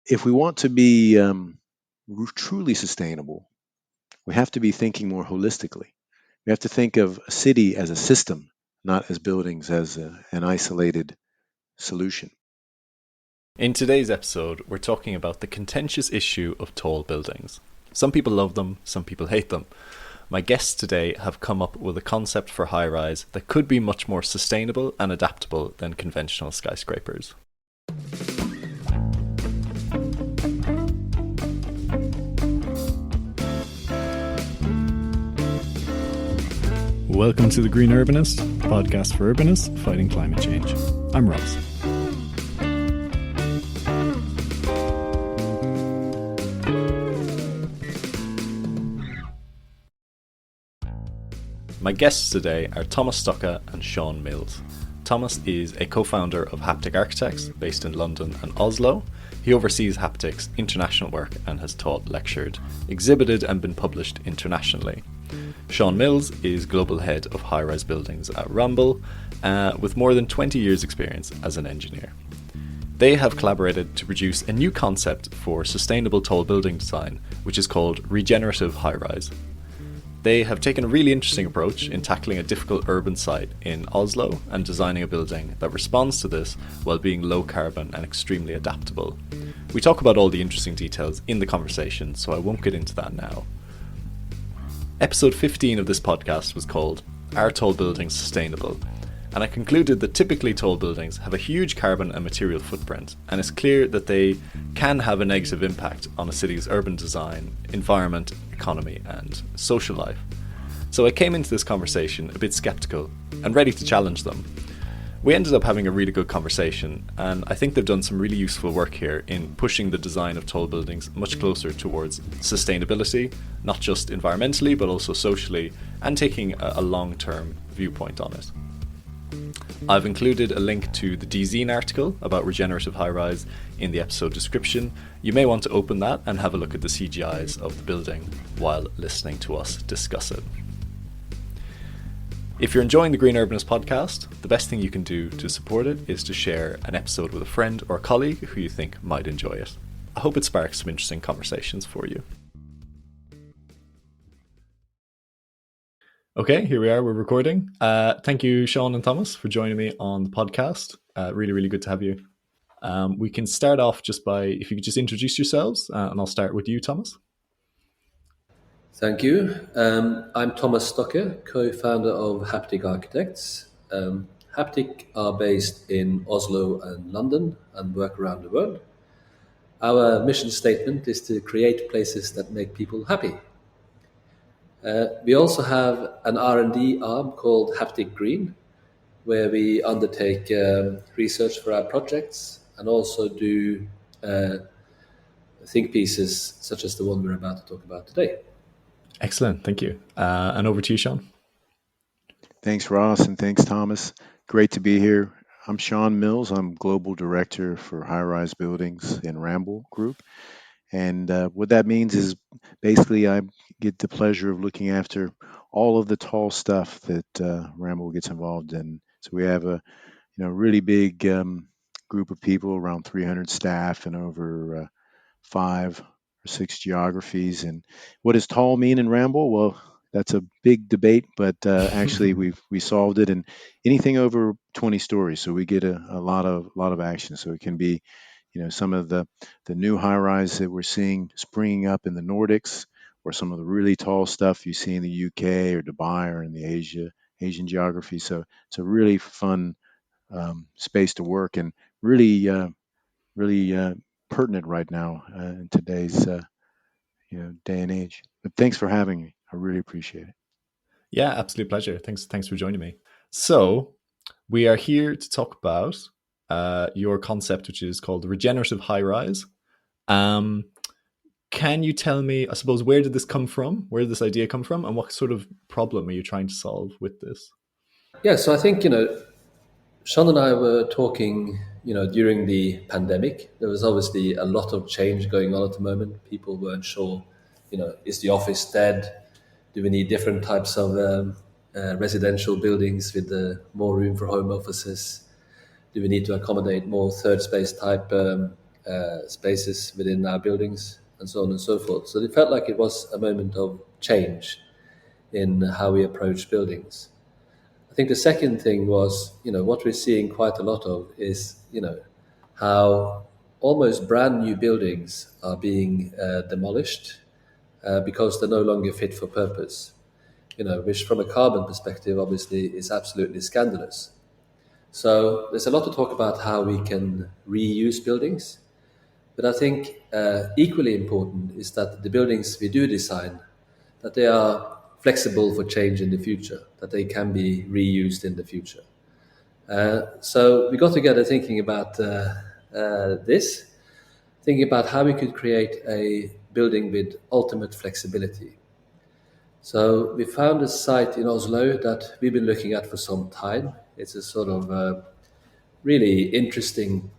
if we want to be truly sustainable, we have to be thinking more holistically. We have to think of a city as a system, not as buildings as an isolated solution. In today's episode, we're talking about the contentious issue of tall buildings. Some people love them, some people hate them. My guests today have come up with a concept for high-rise that could be much more sustainable and adaptable than conventional skyscrapers. Welcome to The Green Urbanist, podcast for urbanists fighting climate change. I'm Ross. My guests today are Tomas Stokke and Shonn Mills. Tomas is a co-founder of Haptic Architects, based in London and Oslo. He oversees Haptic's international work and has taught, lectured, exhibited and been published internationally. Shonn Mills is global head of high-rise buildings at Ramboll, with more than 20 years' experience as an engineer. They have collaborated to produce a new concept for sustainable tall building design, which is called Regenerative Highrise. They have taken a really interesting approach in tackling a difficult urban site in Oslo and designing a building that responds to this while being low carbon and extremely adaptable. We talk about all the interesting details in the conversation, so I won't get into that now. Episode 15 of this podcast was called Are Tall Buildings Sustainable? And I concluded that typically tall buildings have a huge carbon and material footprint, and it's clear that they can have a negative impact on a city's urban design, environment, economy and social life. So I came into this conversation a bit skeptical and ready to challenge them. We ended up having a really good conversation, and I think they've done some really useful work here in pushing the design of tall buildings much closer towards sustainability, not just environmentally but also socially, and taking a long-term viewpoint on it. I've included a link to the DZine article about regenerative high-rise in the episode description. You may want to open that and have a look at the CGIs of the building while listening to us discuss it. If you're enjoying the Green Urbanist podcast, the best thing you can do to support it is to share an episode with a friend or colleague who you think might enjoy it. I hope it sparks some interesting conversations for you. Okay, here we are, we're recording. Thank you, Shonn and Tomas, for joining me on the podcast. Really good to have you. We can start off just by, if you could just introduce yourselves, and I'll start with you, Tomas. Thank you. I'm Tomas Stokke, co-founder of Haptic Architects. Haptic are based in Oslo and London and work around the world. Our mission statement is to create places that make people happy. We also have an R&D arm called Haptic Green, where we undertake research for our projects and also do think pieces such as the one we're about to talk about today. Excellent, thank you. And over to you, Shonn. Thanks, Ross, and thanks, Thomas. Great to be here. I'm Shonn Mills. I'm Global Director for High-Rise Buildings in Ramboll Group. And what that means is basically I get the pleasure of looking after all of the tall stuff that Ramboll gets involved in. So we have a really big group of people, around 300 staff and over 5 or 6 geographies. And what does tall mean in Ramboll? Well, that's a big debate, but actually we solved it. And anything over 20 stories, so we get a lot of action. So it can be some of the new high-rise that we're seeing springing up in the Nordics, or some of the really tall stuff you see in the UK or Dubai or in the Asian geography. So it's a really fun space to work, and really pertinent right now in today's day and age. But thanks for having me. I really appreciate it. Yeah, absolute pleasure. Thanks for joining me. So we are here to talk about your concept, which is called the regenerative high-rise. Can you tell me, I suppose, where did this come from? Where did this idea come from? And what sort of problem are you trying to solve with this? Yeah, so I think, Shonn and I were talking, during the pandemic. There was obviously a lot of change going on at the moment. People weren't sure, is the office dead? Do we need different types of residential buildings with more room for home offices? Do we need to accommodate more third space type spaces within our buildings, and so on and so forth. So it felt like it was a moment of change in how we approach buildings. I think the second thing was, what we're seeing quite a lot of is, how almost brand new buildings are being demolished because they're no longer fit for purpose. Which from a carbon perspective, obviously, is absolutely scandalous. So there's a lot to talk about how we can reuse buildings, but I think equally important is that the buildings we do design, that they are flexible for change in the future, that they can be reused in the future. So we got together thinking about this, thinking about how we could create a building with ultimate flexibility. So we found a site in Oslo that we've been looking at for some time. It's a sort of really interesting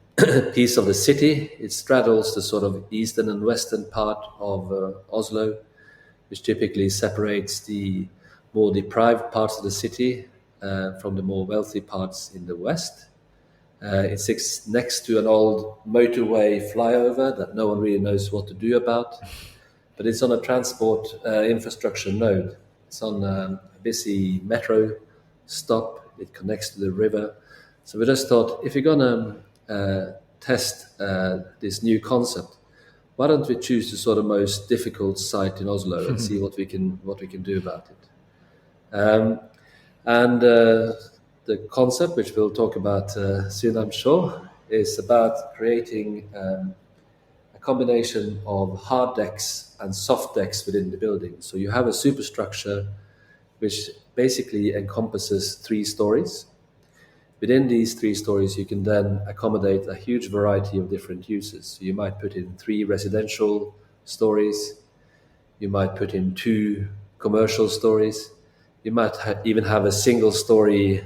piece of the city. It straddles the sort of eastern and western part of Oslo, which typically separates the more deprived parts of the city from the more wealthy parts in the west. It sits next to an old motorway flyover that no one really knows what to do about, but it's on a transport infrastructure node. It's on a busy metro stop. It connects to the river. So we just thought, if you're going to test this new concept, why don't we choose the sort of most difficult site in Oslo and see what we can do about it? And the concept, which we'll talk about soon, I'm sure, is about creating a combination of hard decks and soft decks within the building. So you have a superstructure which basically encompasses 3 stories. Within these 3 stories, you can then accommodate a huge variety of different uses. So you might put in 3 residential stories, you might put in 2 commercial stories, you might even have a single story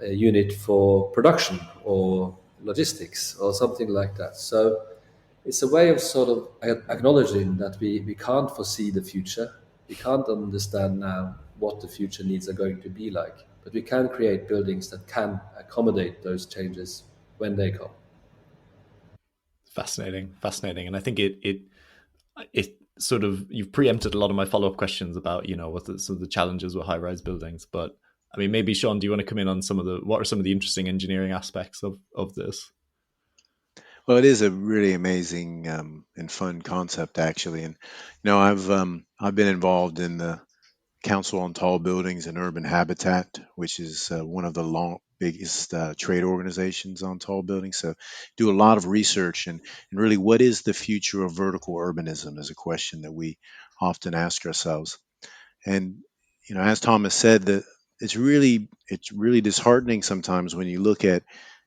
unit for production or logistics or something like that. So it's a way of sort of acknowledging that we can't foresee the future. We can't understand now what the future needs are going to be like, but we can create buildings that can accommodate those changes when they come. Fascinating, fascinating, and I think it sort of, you've preempted a lot of my follow up questions about what some of the challenges with high rise buildings. But I mean, maybe Shonn, do you want to come in on what are some of the interesting engineering aspects of this? Well, it is a really amazing and fun concept, actually. And I've been involved in the Council on Tall Buildings and Urban Habitat, which is one of the biggest trade organizations on tall buildings. So, do a lot of research and really, what is the future of vertical urbanism is a question that we often ask ourselves. And as Thomas said, that it's really disheartening sometimes when you look at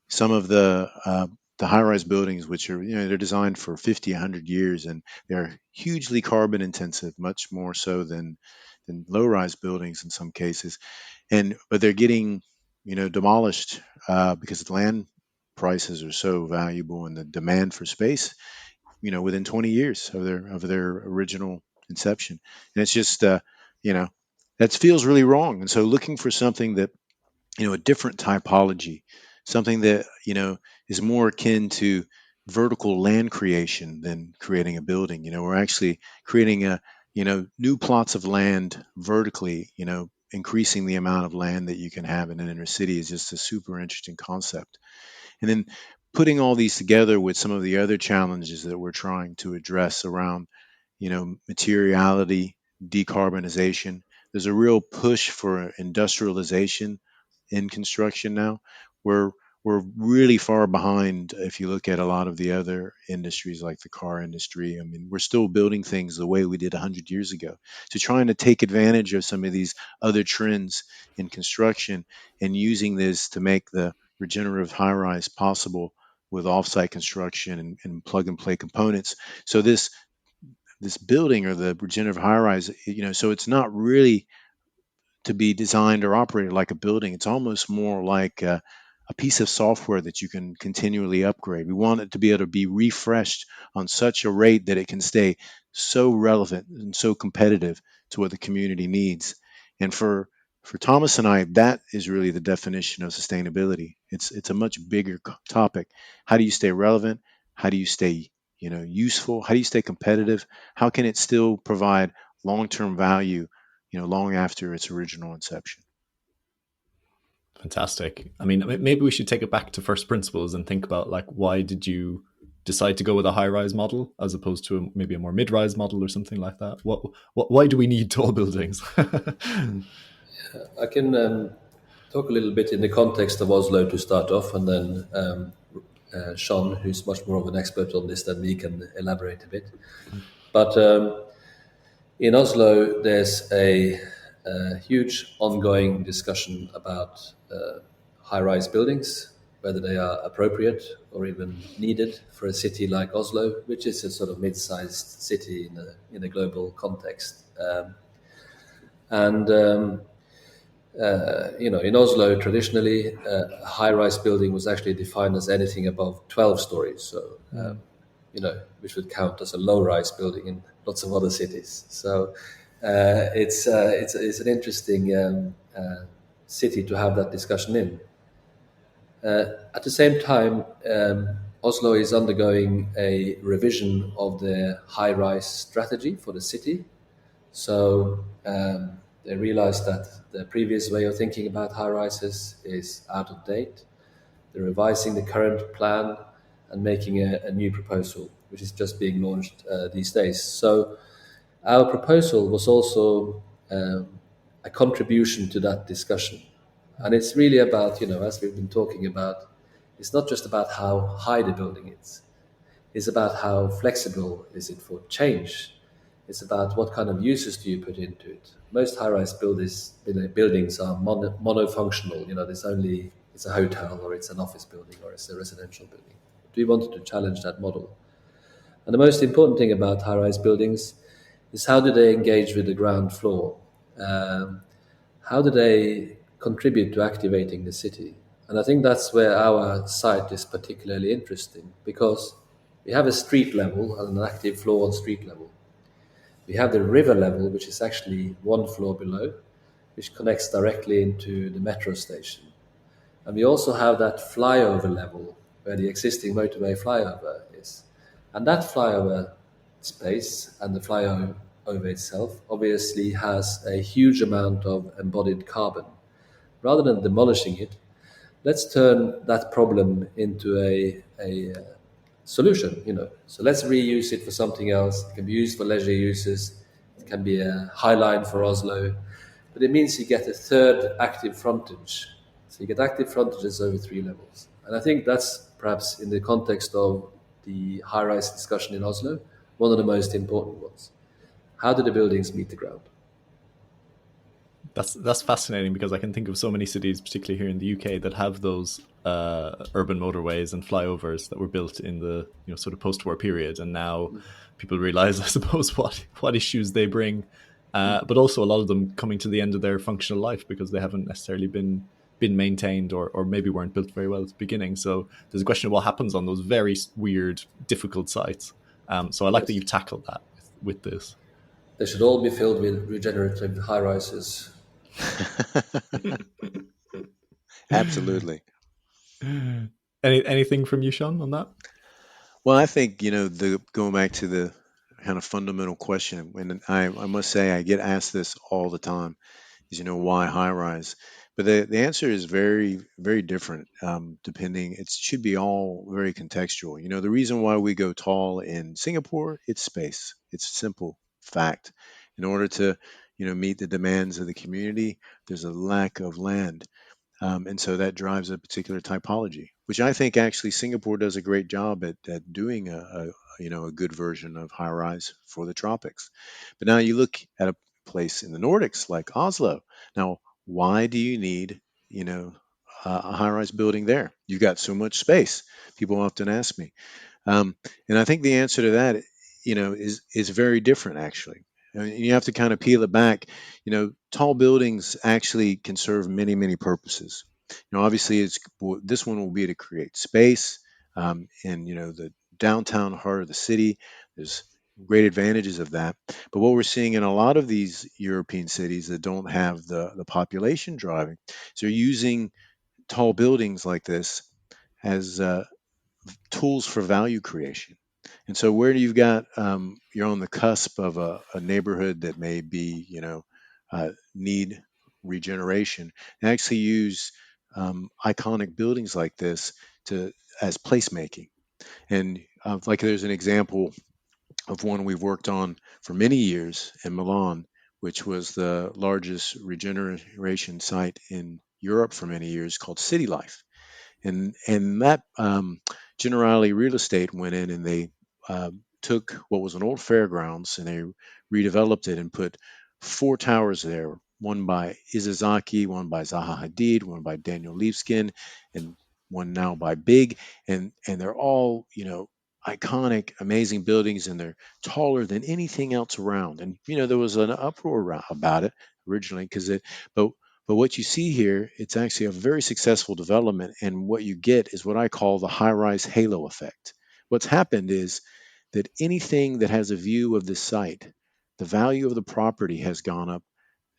some of the high-rise buildings, which are they're designed for 50, 100 years, and they're hugely carbon intensive, much more so than low-rise buildings in some cases. And but they're getting demolished because the land prices are so valuable and the demand for space within 20 years of their original inception. And it's just you know that feels really wrong. And so looking for something that a different typology, something that is more akin to vertical land creation than creating a building. We're actually creating new plots of land vertically. Increasing the amount of land that you can have in an inner city is just a super interesting concept. And then putting all these together with some of the other challenges that we're trying to address around materiality, decarbonization. There's a real push for industrialization in construction now. We're really far behind if you look at a lot of the other industries like the car industry. I mean, we're still building things the way we did 100 years ago. So trying to take advantage of some of these other trends in construction and using this to make the regenerative high rise possible with offsite construction and plug and play components. So this building or the regenerative high rise, so it's not really to be designed or operated like a building. It's almost more like a piece of software that you can continually upgrade. We want it to be able to be refreshed on such a rate that it can stay so relevant and so competitive to what the community needs. And for For Thomas and I, that is really the definition of sustainability. It's a much bigger topic. How do you stay relevant? How do you stay, useful? How do you stay competitive? How can it still provide long-term value, long after its original inception? Fantastic. I mean, maybe we should take it back to first principles and think about like why did you decide to go with a high rise model as opposed to maybe a more mid rise model or something like that? Why do we need tall buildings? I can talk a little bit in the context of Oslo to start off, and then Sean, who's much more of an expert on this than me, can elaborate a bit. But in Oslo, there's a huge ongoing discussion about high-rise buildings, whether they are appropriate or even needed for a city like Oslo, which is a sort of mid-sized city in a global context. And in Oslo, traditionally, a high-rise building was actually defined as anything above 12 stories. So, which would count as a low-rise building in lots of other cities. So, it's an interesting city to have that discussion in. At the same time, Oslo is undergoing a revision of their high-rise strategy for the city. So they realized that the previous way of thinking about high rises is out of date. They're revising the current plan and making a new proposal, which is just being launched these days. So our proposal was also a contribution to that discussion. And it's really about, as we've been talking about, it's not just about how high the building is. It's about how flexible is it for change. It's about what kind of uses do you put into it. Most high-rise buildings are monofunctional. It's a hotel or it's an office building or it's a residential building. We wanted to challenge that model. And the most important thing about high-rise buildings is how do they engage with the ground floor? How do they contribute to activating the city? And I think that's where our site is particularly interesting because we have a street level and an active floor on street level. We have the river level, which is actually one floor below, which connects directly into the metro station. And we also have that flyover level where the existing motorway flyover is. And that flyover space and the flyover itself obviously has a huge amount of embodied carbon. Rather than demolishing it, let's turn that problem into a solution. So let's reuse it for something else. It can be used for leisure uses. It can be a high line for Oslo. But it means you get a third active frontage. So you get active frontages over three levels. And I think that's perhaps in the context of the high-rise discussion in Oslo, one of the most important ones. How do the buildings meet the ground? That's fascinating because I can think of so many cities, particularly here in the UK, that have those urban motorways and flyovers that were built in the sort of post-war period, and now people realize, I suppose, what issues they bring, but also a lot of them coming to the end of their functional life because they haven't necessarily been maintained or maybe weren't built very well at the beginning. So there's a question of what happens on those very weird, difficult sites. So I like that Yes. you've tackled that with this. They should all be filled with regenerative high rises. Absolutely. Anything from you, Sean, on that? Well, I think, the going back to the kind of fundamental question, and I must say I get asked this all the time, is, why high rise? But the answer is very, very different, depending. It should be all very contextual. The reason why we go tall in Singapore, it's space. It's a simple fact. In order to, meet the demands of the community, there's a lack of land. And so that drives a particular typology, which I think actually Singapore does a great job at doing a good version of high rise for the tropics. But now you look at a place in the Nordics like Oslo. Now, why do you need you know a high rise building there? You've got so much space. People often ask me, and I think the answer to that, is very different actually. I mean, you have to kind of peel it back. Tall buildings actually can serve many, many purposes. Obviously, this one will be to create space in the downtown heart of the city. There's great advantages of that. But what we're seeing in a lot of these European cities that don't have the population driving, so they're using tall buildings like this as tools for value creation. And so where you've got you're on the cusp of a neighborhood that may be need regeneration, and actually use iconic buildings like this to as placemaking. And like there's an example of one we've worked on for many years in Milan, which was the largest regeneration site in Europe for many years, called City Life. And that Generali Real Estate went in and they took what was an old fairgrounds and they redeveloped it and put four towers there, one by Izazaki, one by Zaha Hadid, one by Daniel Libeskind, and one now by Big, and they're all iconic, amazing buildings, and they're taller than anything else around. And there was an uproar about it originally because but but what you see here, it's actually a very successful development. And what you get is what I call the high rise halo effect. What's happened is that anything that has a view of the site, the value of the property has gone up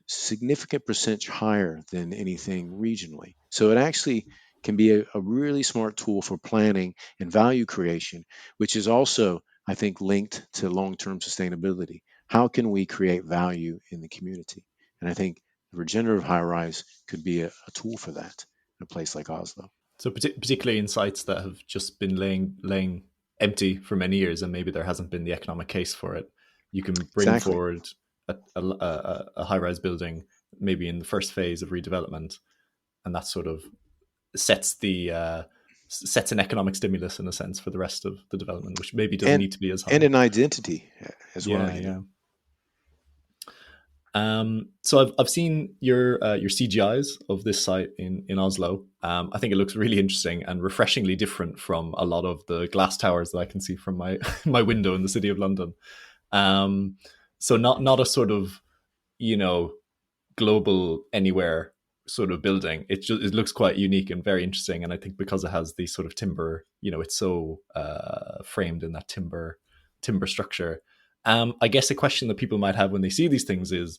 significant percentage higher than anything regionally. So it actually can be a really smart tool for planning and value creation, which is also, I think, linked to long term sustainability. How can we create value in the community? And I think regenerative high rise could be a tool for that in a place like Oslo. So particularly in sites that have just been laying empty for many years, and maybe there hasn't been the economic case for it, you can bring Exactly. forward a high rise building, maybe in the first phase of redevelopment, and that sort of sets sets an economic stimulus in a sense for the rest of the development, which maybe doesn't And need to be as and high. an identity as well, Yeah, yeah. So I've seen your CGIs of this site in Oslo. I think it looks really interesting and refreshingly different from a lot of the glass towers that I can see from my my window in the city of London. Um, so not a sort of you know global anywhere sort of building. It looks quite unique and very interesting. And I think because it has the sort of timber, it's so framed in that timber structure. I guess a question that people might have when they see these things is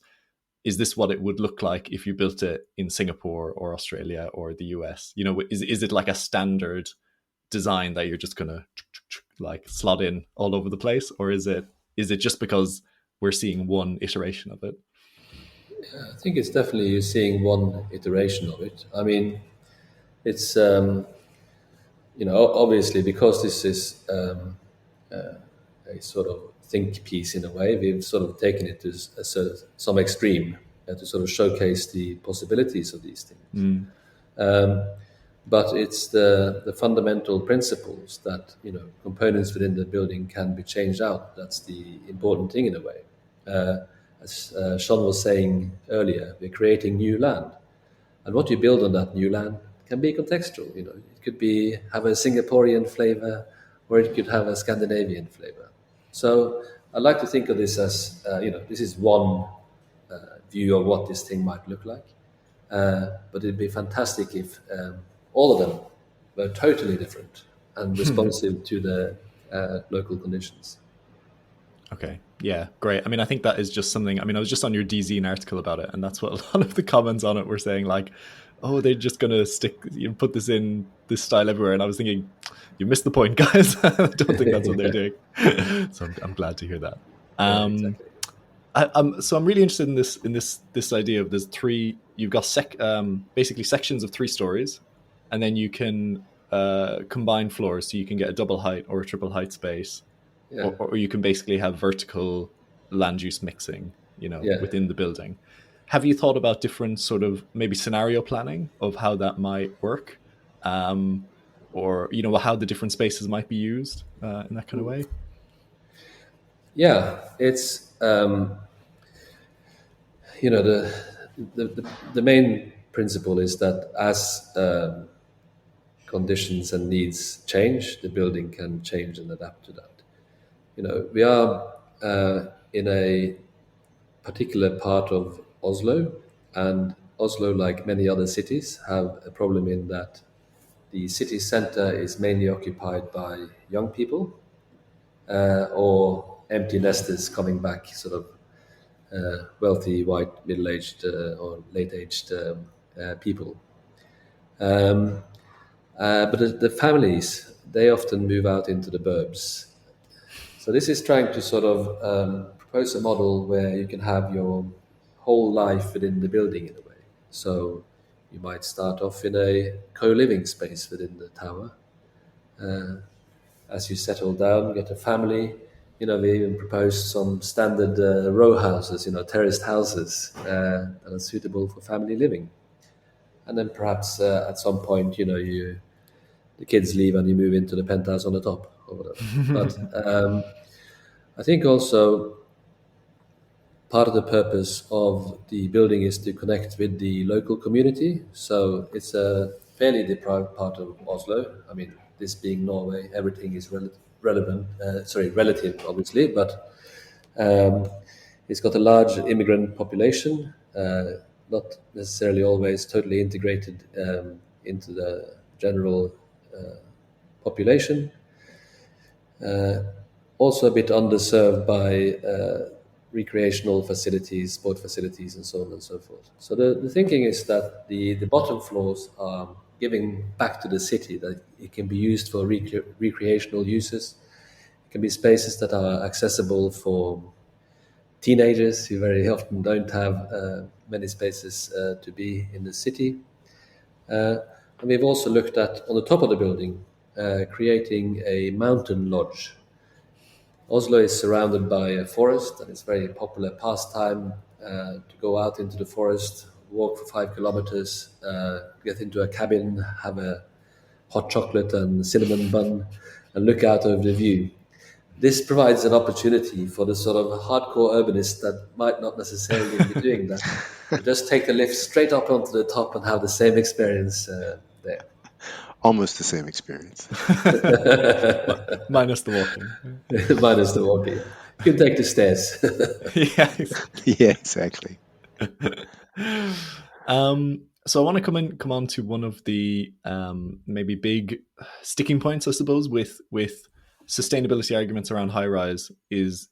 this what it would look like if you built it in Singapore or Australia or the US? Is it like a standard design that you're just gonna like slot in all over the place, or is it just because we're seeing one iteration of it? I think it's definitely you're seeing one iteration of it. I mean, it's obviously because this is a sort of think piece in a way, we've sort of taken it to some extreme to sort of showcase the possibilities of these things. Mm. But it's the fundamental principles that components within the building can be changed out. That's the important thing in a way. As Shonn was saying earlier, we're creating new land, and what you build on that new land can be contextual. It could have a Singaporean flavor, or it could have a Scandinavian flavor. So I like to think of this as this is one view of what this thing might look like. But it'd be fantastic if all of them were totally different and responsive to the local conditions. Okay. Yeah, great. I mean, I think that is just something. I mean, I was just on your DZine article about it, and that's what a lot of the comments on it were saying. Like, oh, they're just gonna put this in this style everywhere. And I was thinking, you missed the point, guys. I don't think that's what they're doing. So I'm glad to hear that. Yeah, Um, exactly. so I'm really interested in this idea of there's three. You've got basically sections of 3 stories, and then you can combine floors, so you can get a double height or a triple height space, Yeah, or you can basically have vertical land use mixing, yeah. within the building. Have you thought about different sort of maybe scenario planning of how that might work, or how the different spaces might be used in that kind of way? Yeah, it's the main principle is that as conditions and needs change, the building can change and adapt to that. We are in a particular part of Oslo, and Oslo, like many other cities, have a problem in that the city center is mainly occupied by young people or empty nesters coming back, sort of wealthy, white, middle-aged or late-aged people. Um, but the families, they often move out into the burbs. So this is trying to sort of propose a model where you can have your whole life within the building in a way. So you might start off in a co-living space within the tower. As you settle down, get a family. We even propose some standard row houses, terraced houses that are suitable for family living. And then perhaps at some point, the kids leave and you move into the penthouse on the top or whatever. But I think also part of the purpose of the building is to connect with the local community. So it's a fairly deprived part of Oslo. I mean, this being Norway, everything is relative, obviously, but um, it's got a large immigrant population, not necessarily always totally integrated into the general population. Also a bit underserved by recreational facilities, sport facilities, and so on and so forth. So the thinking is that the bottom floors are giving back to the city, that it can be used for recreational uses. It can be spaces that are accessible for teenagers who very often don't have many spaces to be in the city. And we've also looked at, on the top of the building, creating a mountain lodge. Oslo is surrounded by a forest, and it's a very popular pastime to go out into the forest, walk for 5 kilometers, get into a cabin, have a hot chocolate and cinnamon bun, and look out over the view. This provides an opportunity for the sort of hardcore urbanists that might not necessarily be doing that. To just take the lift straight up onto the top and have the same experience there. Almost the same experience. Minus the walking. Minus the walking. You can take the stairs. Yeah. Yeah, exactly. So I want to come on to one of the maybe big sticking points, I suppose, with sustainability arguments around high rise is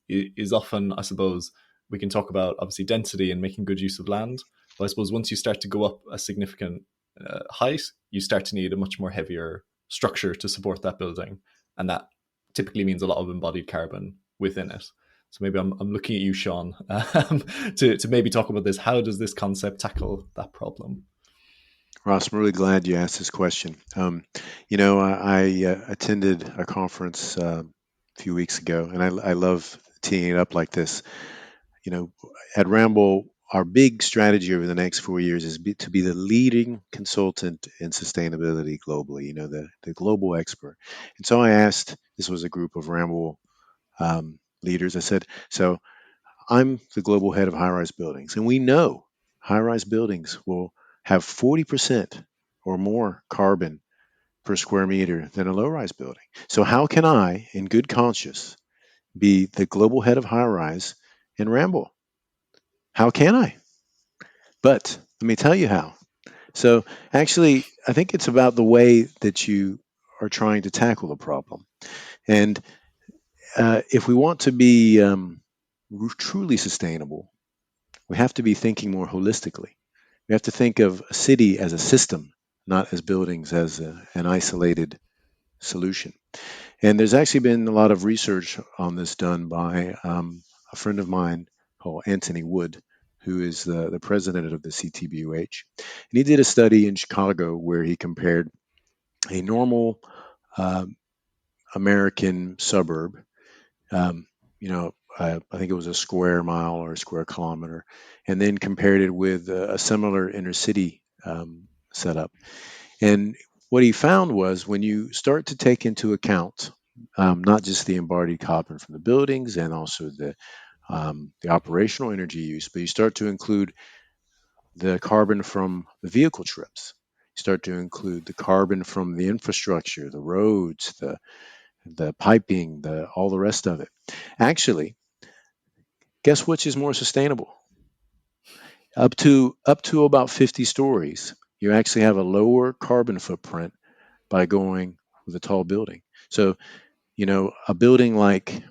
often, I suppose, we can talk about obviously density and making good use of land. But I suppose once you start to go up a significant height, you start to need a much more heavier structure to support that building, and that typically means a lot of embodied carbon within it. So maybe I'm looking at you, Shonn, to maybe talk about this. How does this concept tackle that problem? Ross, I'm really glad you asked this question. I attended a conference a few weeks ago, and I love teeing it up like this. You know, at Ramboll, our big strategy over the next 4 years is to be the leading consultant in sustainability globally, the global expert. And so I asked, this was a group of Ramboll leaders, I said, so I'm the global head of high rise buildings, and we know high rise buildings will have 40% or more carbon per square meter than a low rise building. So, how can I, in good conscience, be the global head of high rise in Ramboll? How can I? But let me tell you how. So, actually, I think it's about the way that you are trying to tackle the problem. And if we want to be truly sustainable, we have to be thinking more holistically. We have to think of a city as a system, not as buildings as an isolated solution. And there's actually been a lot of research on this done by a friend of mine called Anthony Wood, who is the president of the CTBUH. And he did a study in Chicago where he compared a normal uh, American suburb, um, I think it was a square mile or a square kilometer, and then compared it with a similar inner city setup. And what he found was when you start to take into account not just the embodied carbon from the buildings and also the operational energy use, but you start to include the carbon from the vehicle trips. You start to include the carbon from the infrastructure, the roads, the piping, the all the rest of it. Actually, guess which is more sustainable? Up to about 50 stories, you actually have a lower carbon footprint by going with a tall building. So, a building like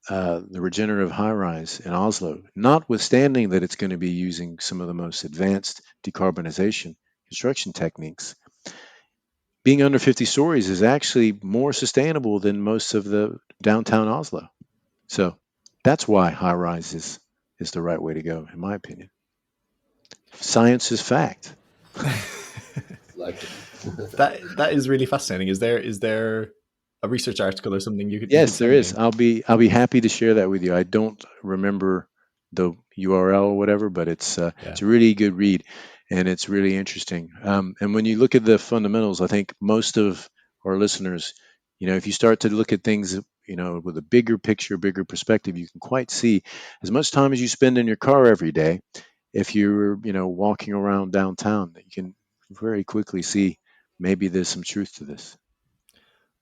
the regenerative highrise in Oslo, notwithstanding that it's going to be using some of the most advanced decarbonization construction techniques, being under 50 stories is actually more sustainable than most of the downtown Oslo. So that's why high rise is the right way to go, in my opinion. Science is fact. Like it. That is really fascinating. Is there a research article or something you could Yes, there send is. me? I'll be happy to share that with you. I don't remember the URL or whatever, but Yeah. it's a really good read, and it's really interesting. And when you look at the fundamentals, I think most of our listeners, if you start to look at things, with a bigger picture, bigger perspective, you can quite see as much time as you spend in your car every day. If you're, walking around downtown, you can very quickly see maybe there's some truth to this.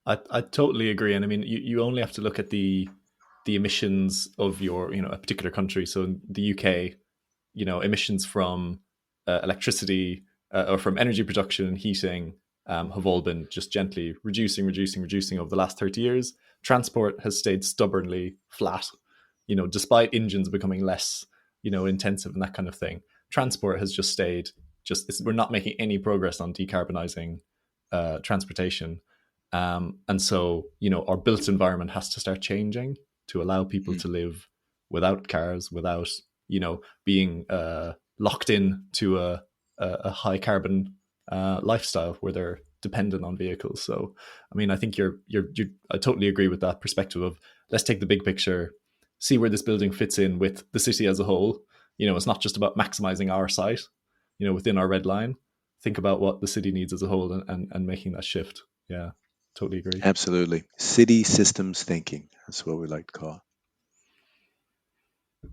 I totally agree, and I mean you only have to look at the emissions of your a particular country. So in the UK, emissions from electricity or from energy production and heating have all been just gently reducing over the last 30 years. Transport has stayed stubbornly flat, despite engines becoming less, intensive and that kind of thing. Transport has just stayed, we're not making any progress on decarbonizing transportation. And so, our built environment has to start changing to allow people Mm. to live without cars, without, being locked in to a high carbon lifestyle where they're dependent on vehicles. So, I mean, I think I totally agree with that perspective of let's take the big picture, see where this building fits in with the city as a whole. It's not just about maximizing our site, within our red line. Think about what the city needs as a whole and making that shift. Yeah, totally agree. Absolutely. City systems thinking. That's what we like to call it.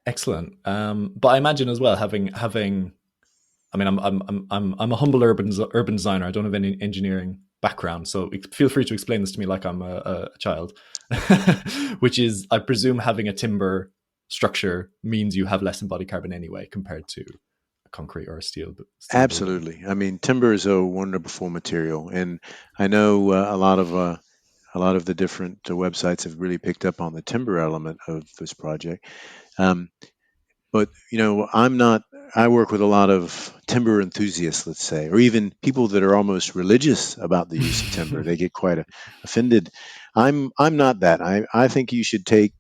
Excellent. But I imagine as well having. I mean, I'm a humble urban designer. I don't have any engineering background, so feel free to explain this to me like I'm a child. Which is, I presume, having a timber structure means you have less embodied carbon anyway compared to a concrete or a steel building. Absolutely. I mean, timber is a wonderful material, and I know a lot of the different websites have really picked up on the timber element of this project. Um, but I'm not. I work with a lot of timber enthusiasts, let's say, or even people that are almost religious about the use of timber. They get quite offended. I'm not that. I think you should take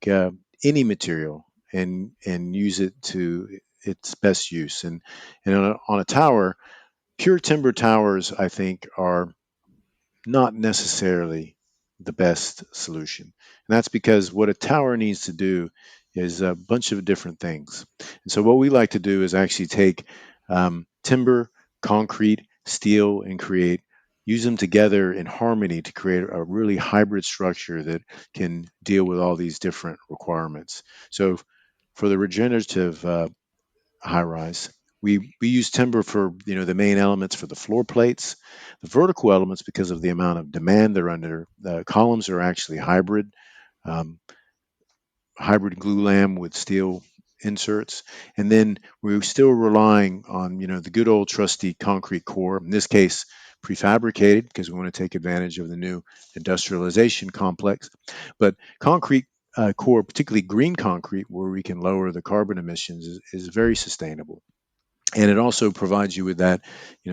any material and use it to its best use. And on a tower, pure timber towers, I think, are not necessarily the best solution. And that's because what a tower needs to do is a bunch of different things. And so, what we like to do is actually take timber, concrete, steel, and use them together in harmony to create a really hybrid structure that can deal with all these different requirements. So, for the regenerative high rise. We use timber for the main elements for the floor plates, the vertical elements because of the amount of demand they're under. The columns are actually um, hybrid glue lam with steel inserts, and then we're still relying on the good old trusty concrete core. In this case, prefabricated because we want to take advantage of the new industrialization complex. But concrete core, particularly green concrete, where we can lower the carbon emissions, is very sustainable, and it also provides you with that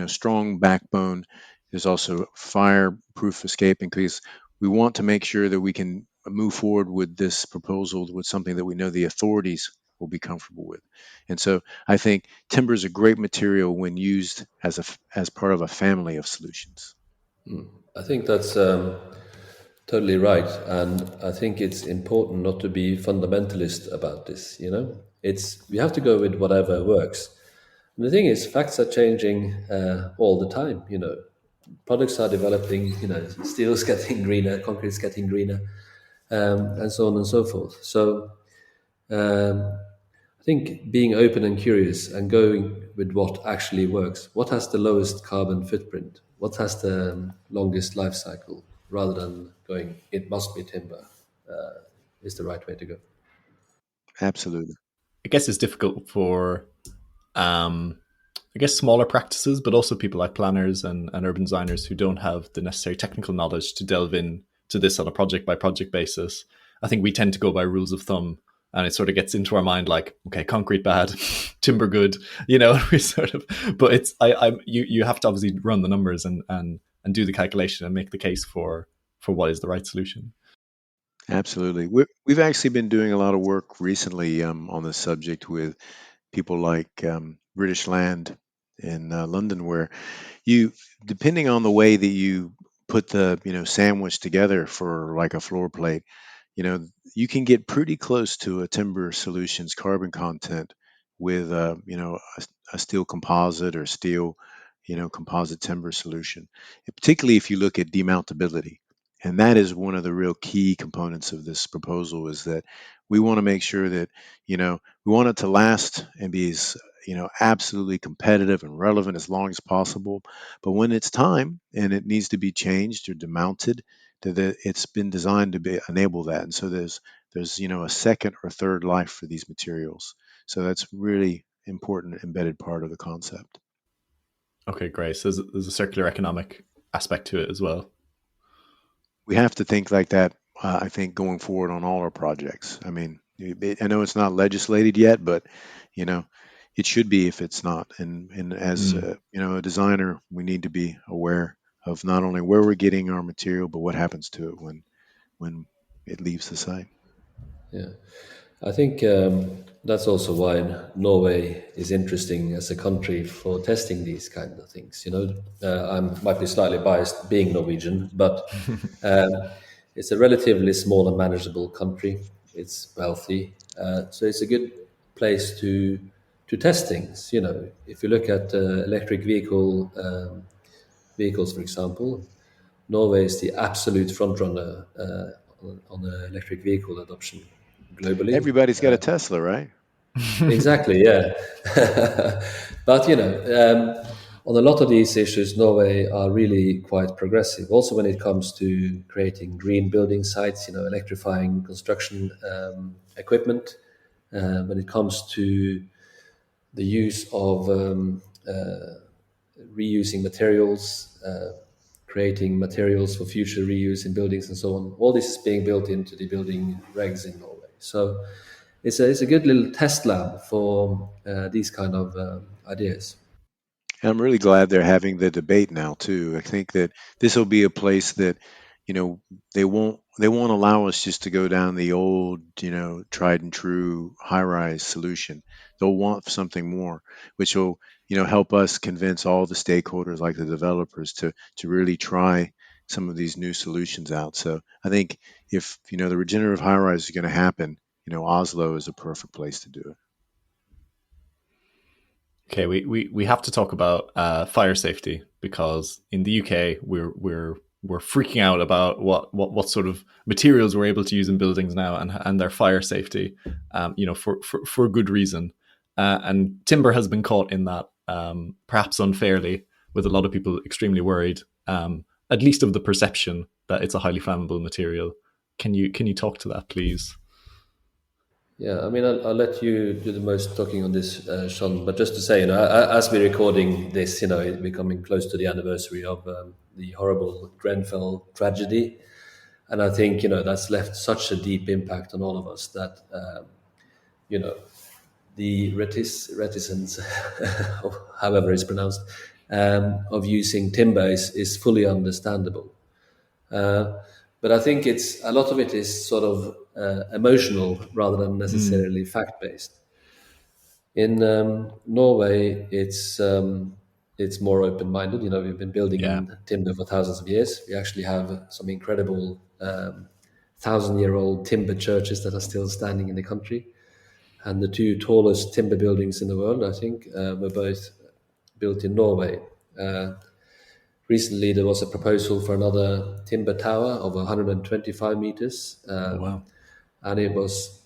strong backbone. There's also fireproof escaping because we want to make sure that we can move forward with this proposal with something that we know the authorities will be comfortable with. And so I think timber is a great material when used as part of a family of solutions. I think that's totally right, and I think it's important not to be fundamentalist about this. It's we have to go with whatever works. And the thing is, facts are changing all the time. Products are developing. Steel's getting greener, concrete's getting greener, and so on and so forth. So I think being open and curious and going with what actually works, what has the lowest carbon footprint, what has the longest life cycle, rather than going, it must be timber, is the right way to go. Absolutely. I guess it's difficult for um, I guess smaller practices, but also people like planners and urban designers who don't have the necessary technical knowledge to delve in to this on a project by project basis. I think we tend to go by rules of thumb, and it sort of gets into our mind like, okay, concrete bad, timber good, we sort of. But it's you have to obviously run the numbers and do the calculation and make the case for what is the right solution. Absolutely. We've actually been doing a lot of work recently on this subject with people like British Land in London, where you, depending on the way that you put the sandwich together for like a floor plate, you know, you can get pretty close to a timber solutions carbon content with a steel composite or steel composite timber solution, and particularly if you look at demountability. And that is one of the real key components of this proposal, is that we want to make sure that we want it to last and be as absolutely competitive and relevant as long as possible. But when it's time and it needs to be changed or demounted, that it's been designed to enable that. And so there's a second or third life for these materials. So that's really important embedded part of the concept. Okay, great. So there's a circular economic aspect to it as well. We have to think like that. I think going forward on all our projects. I mean, I know it's not legislated yet, but you know, it should be if it's not. And as Mm. a designer, we need to be aware of not only where we're getting our material, but what happens to it when it leaves the site. Yeah. I think that's also why Norway is interesting as a country for testing these kind of things. I might be slightly biased being Norwegian, but um, it's a relatively small and manageable country. It's wealthy, so it's a good place to test things. If you look at electric vehicles, for example, Norway is the absolute front runner on the electric vehicle adoption globally. Everybody's got a Tesla, right? Exactly, yeah. But on a lot of these issues, Norway are really quite progressive. Also, when it comes to creating green building sites, electrifying construction equipment. When it comes to the use of reusing materials, creating materials for future reuse in buildings, and so on. All this is being built into the building regs in Norway. So it's a good little test lab for these kind of ideas. And I'm really glad they're having the debate now too. I think that this will be a place that, you know, they won't allow us just to go down the old, tried and true high rise solution. They'll want something more, which will, help us convince all the stakeholders like the developers to really try some of these new solutions out. So I think if, the regenerative high rise is going to happen, Oslo is a perfect place to do it. Okay, we have to talk about fire safety, because in the UK we're freaking out about what sort of materials we're able to use in buildings now, and their fire safety, for good reason. And timber has been caught in that, perhaps unfairly, with a lot of people extremely worried, at least of the perception that it's a highly flammable material. Can you talk to that, please? Yeah, I mean, I'll let you do the most talking on this, Sean. But just to say, as we're recording this, we're coming close to the anniversary of the horrible Grenfell tragedy, and I think that's left such a deep impact on all of us that you know the reticence, however it's pronounced, of using timber is fully understandable. Uh, but I think it's a lot of it is sort of emotional rather than Mm, necessarily fact based. In Norway, it's more open minded. We've been building yeah. in timber for thousands of years. We actually have some incredible 1,000-year-old timber churches that are still standing in the country. And the two tallest timber buildings in the world, I think, were both built in Norway. Uh, Recently, there was a proposal for another timber tower of 125 meters, Oh wow. and it was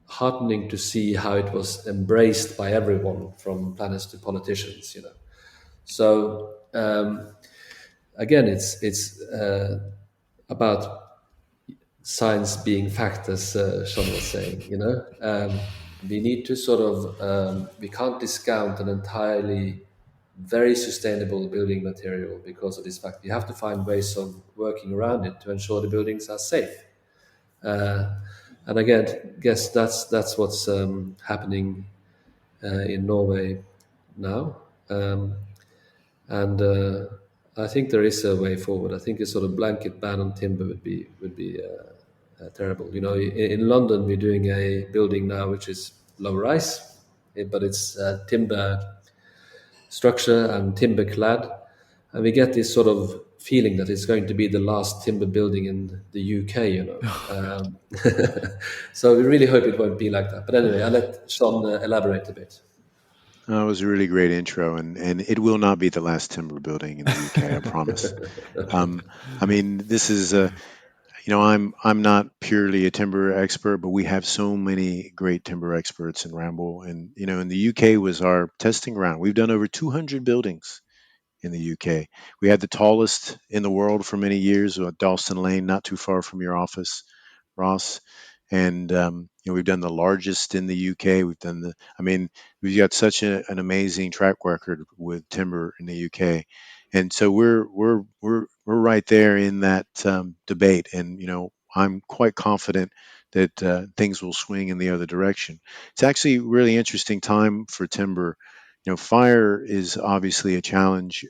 heartening to see how it was embraced by everyone, from planners to politicians. So again, it's about science being fact, as Sean was saying. We need to sort of we can't discount an entirely very sustainable building material because of this fact. We have to find ways of working around it to ensure the buildings are safe. Uh, and again, guess that's what's happening in Norway now. And I think there is a way forward. I think a sort of blanket ban on timber would be terrible. In London we're doing a building now which is low rise, but it's timber structure and timber clad, and we get this sort of feeling that it's going to be the last timber building in the UK. So we really hope it won't be like that. But anyway, I'll let Sean elaborate a bit. That was a really great intro, and it will not be the last timber building in the UK, I promise. I mean, this is I'm not purely a timber expert, but we have so many great timber experts in Ramboll, and in the UK was our testing ground. We've done over 200 buildings in the UK. We had the tallest in the world for many years, Dalston Lane, not too far from your office, Ross. And we've done the largest in the UK. We've got such an amazing track record with timber in the UK, and so we're right there in that debate. And I'm quite confident that things will swing in the other direction. It's actually a really interesting time for timber. Fire is obviously a challenge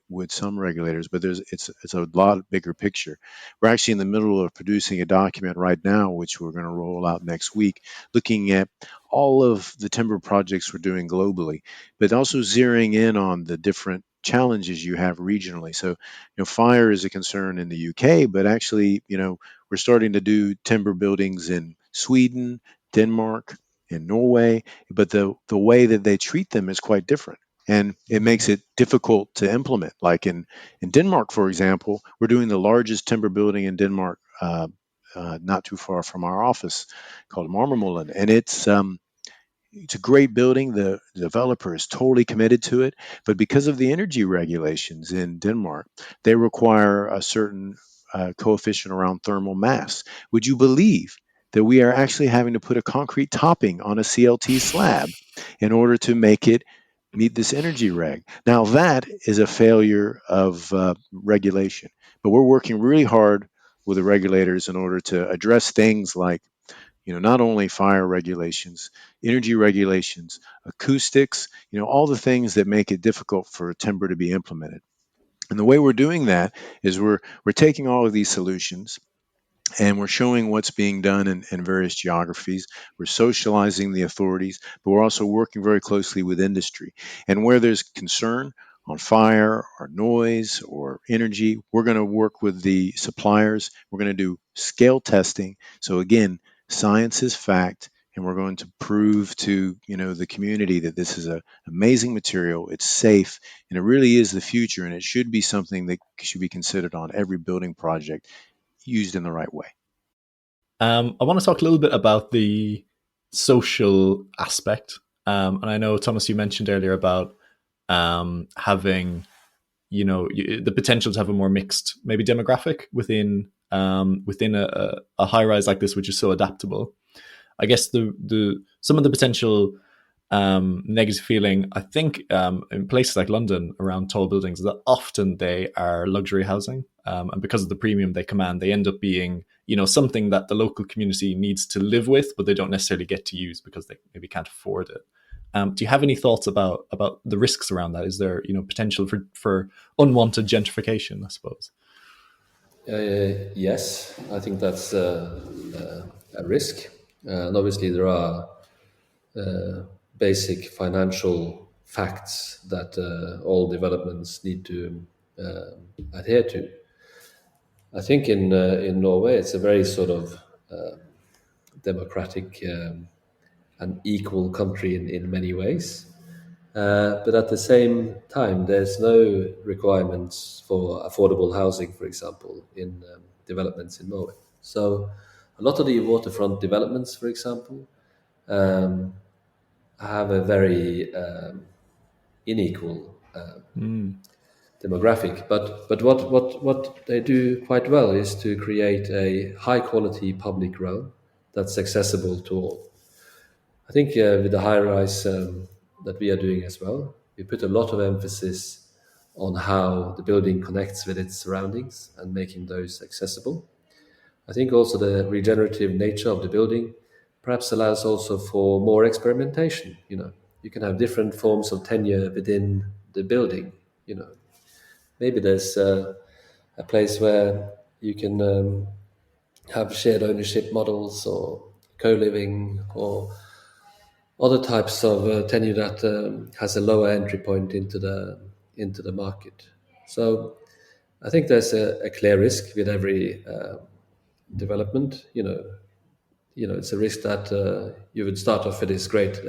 with some regulators, but it's a lot bigger picture. We're actually in the middle of producing a document right now, which we're going to roll out next week, looking at all of the timber projects we're doing globally, but also zeroing in on the different challenges you have regionally. So, fire is a concern in the UK, but actually, we're starting to do timber buildings in Sweden, Denmark, in Norway, but the way that they treat them is quite different. And it makes it difficult to implement. Like in Denmark, for example, we're doing the largest timber building in Denmark, not too far from our office, called Marmormøllen, and it's a great building. The developer is totally committed to it, but because of the energy regulations in Denmark, they require a certain coefficient around thermal mass. Would you believe that we are actually having to put a concrete topping on a CLT slab in order to make it meet this energy reg? Now that is a failure of regulation, but we're working really hard with the regulators in order to address things like not only fire regulations, energy regulations, acoustics, all the things that make it difficult for timber to be implemented. And the way we're doing that is we're taking all of these solutions and we're showing what's being done in various geographies. We're socializing the authorities, but we're also working very closely with industry. And where there's concern on fire or noise or energy, we're going to work with the suppliers. We're going to do scale testing. So again, science is fact, and we're going to prove to the community that this is an amazing material. It's safe, and it really is the future, and it should be something that should be considered on every building project used in the right way. I want to talk a little bit about the social aspect. And I know, Thomas, you mentioned earlier about having, the potential to have a more mixed, maybe demographic within a high rise like this, which is so adaptable. I guess the some of the potential negative feeling, I think, in places like London around tall buildings, is that often they are luxury housing, and because of the premium they command, they end up being something that the local community needs to live with, but they don't necessarily get to use because they maybe can't afford it. Do you have any thoughts about the risks around that? Is there potential for unwanted gentrification, I suppose? Yes, I think that's a risk. And obviously, there are basic financial facts that all developments need to adhere to. I think in Norway, it's a very sort of democratic and equal country in many ways. But at the same time, there's no requirements for affordable housing, for example, in developments in Norway. So a lot of the waterfront developments, for example, um, have a very unequal demographic. But what they do quite well is to create a high quality public realm that's accessible to all. I think with the high rise that we are doing as well, we put a lot of emphasis on how the building connects with its surroundings and making those accessible. I think also the regenerative nature of the building perhaps allows also for more experimentation. You can have different forms of tenure within the building. You know, maybe there's a place where you can have shared ownership models or co-living or other types of tenure that has a lower entry point into the market. So I think there's a clear risk with every development. It's a risk that you would start off with this great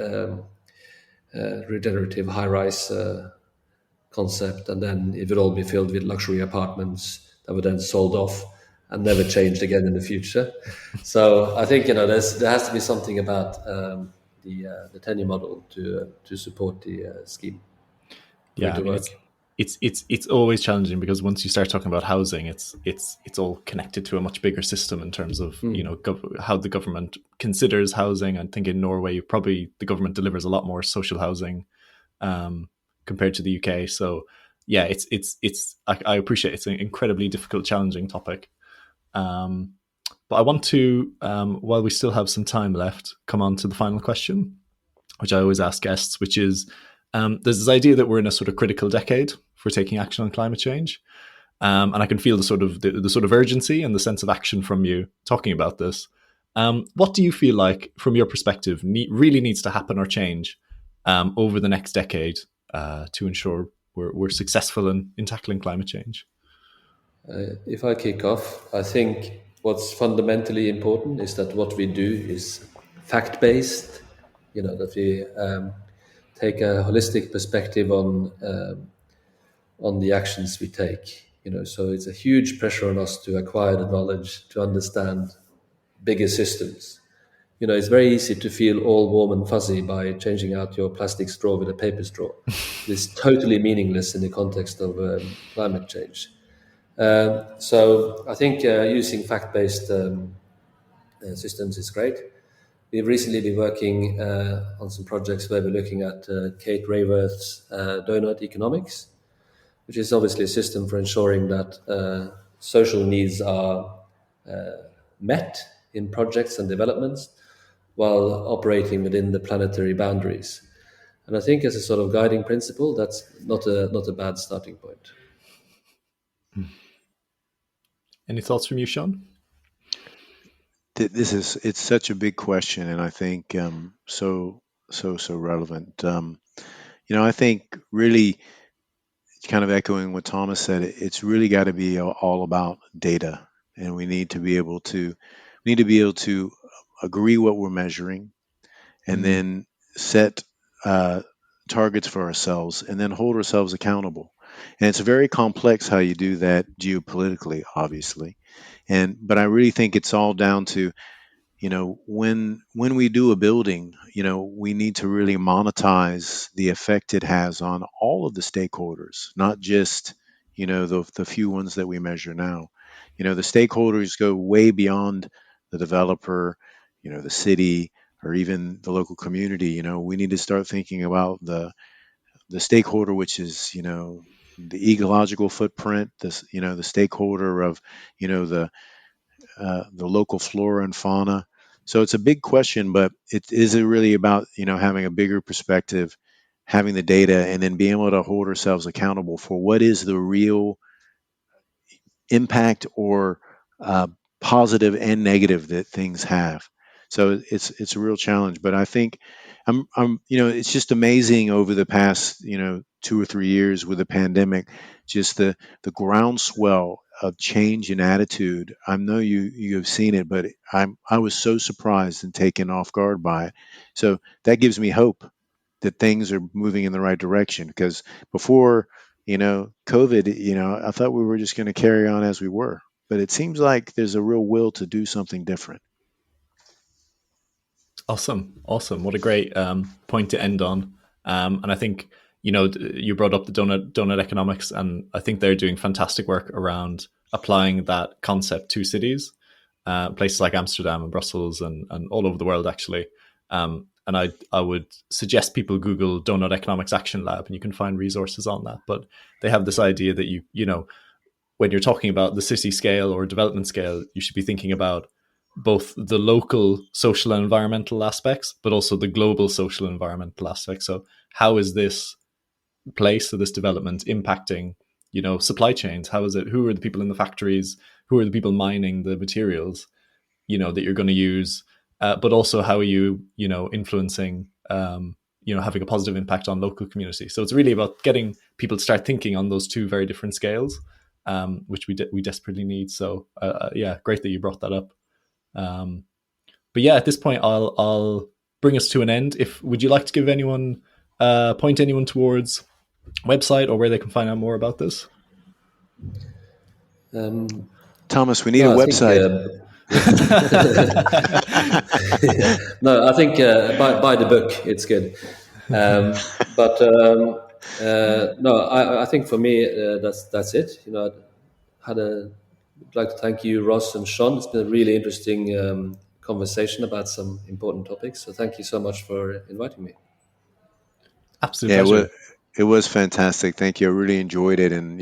regenerative high-rise concept, and then it would all be filled with luxury apartments that were then sold off and never changed again in the future. So I think there has to be something about the tenure model to support the scheme for it Yeah, I to mean work. it's always challenging because once you start talking about housing, it's all connected to a much bigger system in terms of how the government considers housing. I think in Norway, probably the government delivers a lot more social housing um, compared to the UK. So yeah, it's I appreciate it's an incredibly difficult, challenging topic. Um, but I want to, while we still have some time left, come on to the final question, which I always ask guests, which is there's this idea that we're in a sort of critical decade for taking action on climate change. And I can feel the sort of urgency and the sense of action from you talking about this. What do you feel like, from your perspective, really needs to happen or change over the next decade to ensure we're successful in tackling climate change? If I kick off, I think what's fundamentally important is that what we do is fact based. That we take a holistic perspective on the actions we take. So it's a huge pressure on us to acquire the knowledge to understand bigger systems. It's very easy to feel all warm and fuzzy by changing out your plastic straw with a paper straw. It's totally meaningless in the context of climate change. So I think using fact-based systems is great. We've recently been working on some projects where we're looking at Kate Raworth's donut economics, which is obviously a system for ensuring that social needs are met in projects and developments while operating within the planetary boundaries. And I think as a sort of guiding principle, that's not a bad starting point. Any thoughts from you, Sean? It's such a big question, and I think so relevant. I think really kind of echoing what Thomas said, it's really got to be all about data, and we need to be able to agree what we're measuring, and then set uh, targets for ourselves, and then hold ourselves accountable. And it's very complex how you do that geopolitically, obviously. But I really think it's all down to when we do a building, we need to really monetize the effect it has on all of the stakeholders, not just the few ones that we measure now. The stakeholders go way beyond the developer, the city, or even the local community. We need to start thinking about the stakeholder, which is the ecological footprint, this the stakeholder of the local flora and fauna. So it's a big question, but it is really about having a bigger perspective, having the data, and then being able to hold ourselves accountable for what is the real impact or positive and negative that things have. So it's a real challenge, but I think it's just amazing over the past 2 or 3 years with the pandemic, just the groundswell of change in attitude. I know you have seen it, but I was so surprised and taken off guard by it. So that gives me hope that things are moving in the right direction, because before COVID, I thought we were just going to carry on as we were, but it seems like there's a real will to do something different. Awesome. What a great point to end on. And I think you brought up the donut economics, and I think they're doing fantastic work around applying that concept to cities, places like Amsterdam and Brussels and all over the world actually. And I would suggest people Google Donut Economics Action Lab, and you can find resources on that. But they have this idea that you know when you're talking about the city scale or development scale, you should be thinking about both the local social and environmental aspects, but also the global social and environmental aspects. So how is this place or this development impacting, supply chains? How is it? Who are the people in the factories? Who are the people mining the materials, that you're going to use? But also, how are you, influencing, having a positive impact on local communities? So it's really about getting people to start thinking on those two very different scales, which we desperately need. So yeah, great that you brought that up. But yeah, at this point, I'll bring us to an end. Would you like to give anyone point anyone towards website or where they can find out more about this? Thomas, we need a No, I think website. no, I think buy the book. It's good. But no, I think for me that's it. I'd like to thank you, Ross and Shonn. It's been a really interesting conversation about some important topics. So thank you so much for inviting me. Absolute Yeah, pleasure. it was fantastic. Thank you. I really enjoyed it. And,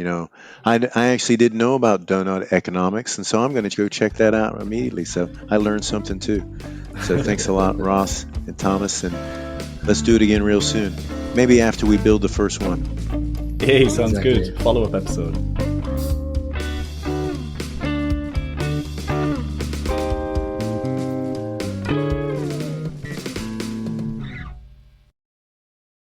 I actually didn't know about donut economics. And so I'm going to go check that out immediately. So I learned something too. So thanks a lot, Ross and Thomas. And let's do it again real soon. Maybe after we build the first one. Hey, sounds Exactly. good. Follow-up episode.